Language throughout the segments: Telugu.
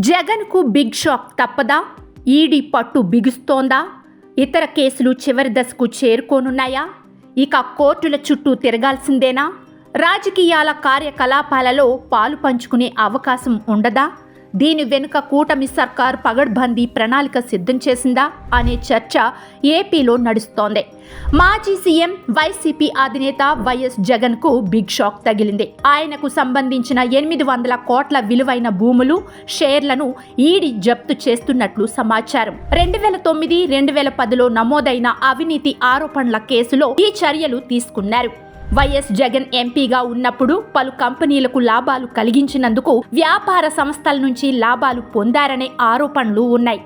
జగన్కు బిగ్ షాక్ తప్పదా? ఈడీ పట్టు బిగుస్తోందా? ఇతర కేసులు చివరి దశకు చేరుకోనున్నాయా? ఇక కోర్టుల చుట్టూ తిరగాల్సిందేనా? రాజకీయాల కార్యకలాపాలలో పాలు పంచుకునే అవకాశం ఉండదా? దీని వెనుక కూటమి సర్కార్ పగడ్బందీ ప్రణాళిక సిద్ధం చేసిందా అనే చర్చ ఏపీలో నడుస్తోంది. మాజీ సీఎం వైసీపీ అధినేత వైఎస్ జగన్కు బిగ్ షాక్ తగిలింది. ఆయనకు సంబంధించిన 800 కోట్ల విలువైన భూములు, షేర్లను ఈడీ జప్తు చేస్తున్నట్లు సమాచారం. 2009, 2010లో నమోదైన అవినీతి ఆరోపణల కేసులో ఈ చర్యలు తీసుకున్నారు. వైఎస్ జగన్ ఎంపీగా ఉన్నప్పుడు పలు కంపెనీలకు లాభాలు కలిగించినందుకు వ్యాపార సంస్థల నుంచి లాభాలు పొందారనే ఆరోపణలు ఉన్నాయి.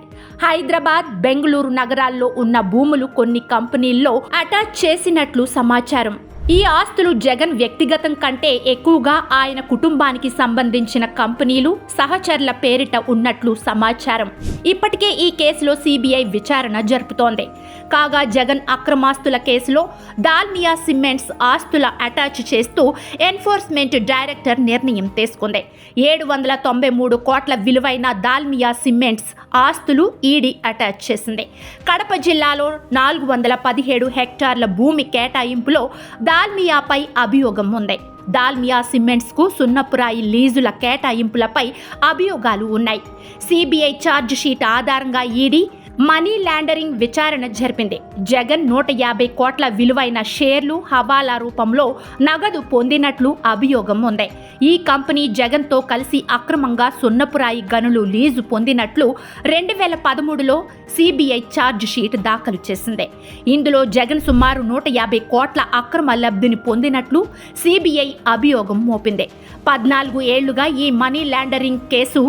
హైదరాబాద్, బెంగళూరు నగరాల్లో ఉన్న భూములు కొన్ని కంపెనీల్లో అటాచ్ చేసినట్లు సమాచారం. ఈ ఆస్తులు జగన్ వ్యక్తిగతం కంటే ఎక్కువగా ఆయన కుటుంబానికి సంబంధించిన కంపెనీలు, సహచరుల పేరిట ఉన్నట్లు సమాచారం. ఇప్పటికే ఈ కేసులో సిబిఐ విచారణ జరుపుతోంది. కాగా జగన్ అక్రమాస్తుల కేసులో దాల్మియా సిమెంట్స్ ఆస్తుల అటాచ్ చేస్తూ ఎన్ఫోర్స్మెంట్ డైరెక్టర్ నిర్ణయం తీసుకుంది. 793 కోట్ల విలువైన దాల్మియా సిమెంట్స్ ఆస్తులు ఈడీ అటాచ్ చేసింది. కడప జిల్లాలో 417 హెక్టార్ల భూమి కేటాయింపులో దాల్మియాపై అభియోగం ఉంది. దాల్మియా సిమెంట్స్కు సున్నపురాయి లీజుల కేటాయింపులపై అభియోగాలు ఉన్నాయి. సిబిఐ ఛార్జ్ షీట్ ఆధారంగా ఈడీ మనీ లాండరింగ్ విచారణ జరిపింది. జగన్ 150 కోట్ల విలువైన షేర్లు హవాలా రూపంలో నగదు పొందినట్లు అభియోగం ఉంది. ఈ కంపెనీ జగన్తో కలిసి అక్రమంగా సున్నపురాయి గనులు లీజు పొందినట్లు 2013లో సిబిఐ ఛార్జ్ షీట్ దాఖలు చేసింది. ఇందులో జగన్ సుమారు 150 కోట్ల అక్రమ లబ్ధిని పొందినట్లు సిబిఐ అభియోగం మోపింది. 14 ఏళ్లుగా ఈ మనీ లాండరింగ్ కేసు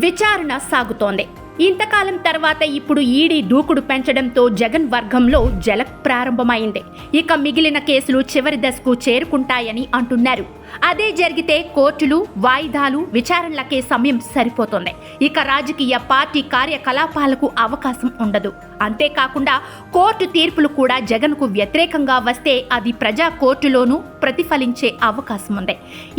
విచారణ సాగుతోంది. ఇంతకాలం తర్వాత ఇప్పుడు ఈడీ దూకుడు పెంచడంతో జగన్ వర్గంలో జలక్ ప్రారంభమైంది. ఇక మిగిలిన కేసులు చివరి దశకు చేరుకుంటాయని అంటున్నారు. అదే జరిగితే కోర్టులు, వాయిదాలు, విచారణలకే సమయం సరిపోతుంది. ఇక రాజకీయ పార్టీ కార్యకలాపాలకు అవకాశం ఉండదు. అంతేకాకుండా కోర్టు తీర్పులు కూడా జగన్కు వ్యతిరేకంగా వస్తే అది ప్రజా కోర్టులోనూ ప్రతిఫలించే అవకాశం ఉంది.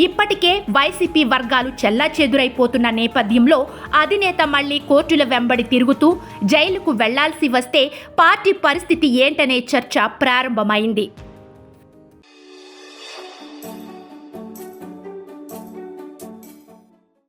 ఇప్పటికే వైసీపీ వర్గాలు చెల్లాచెదురైపోతున్న నేపథ్యంలో అధినేత మళ్లీ కోర్టుల వెంబడి తిరుగుతూ జైలుకు వెళ్లాల్సి వస్తే పార్టీ పరిస్థితి ఏంటనే చర్చ ప్రారంభమైంది.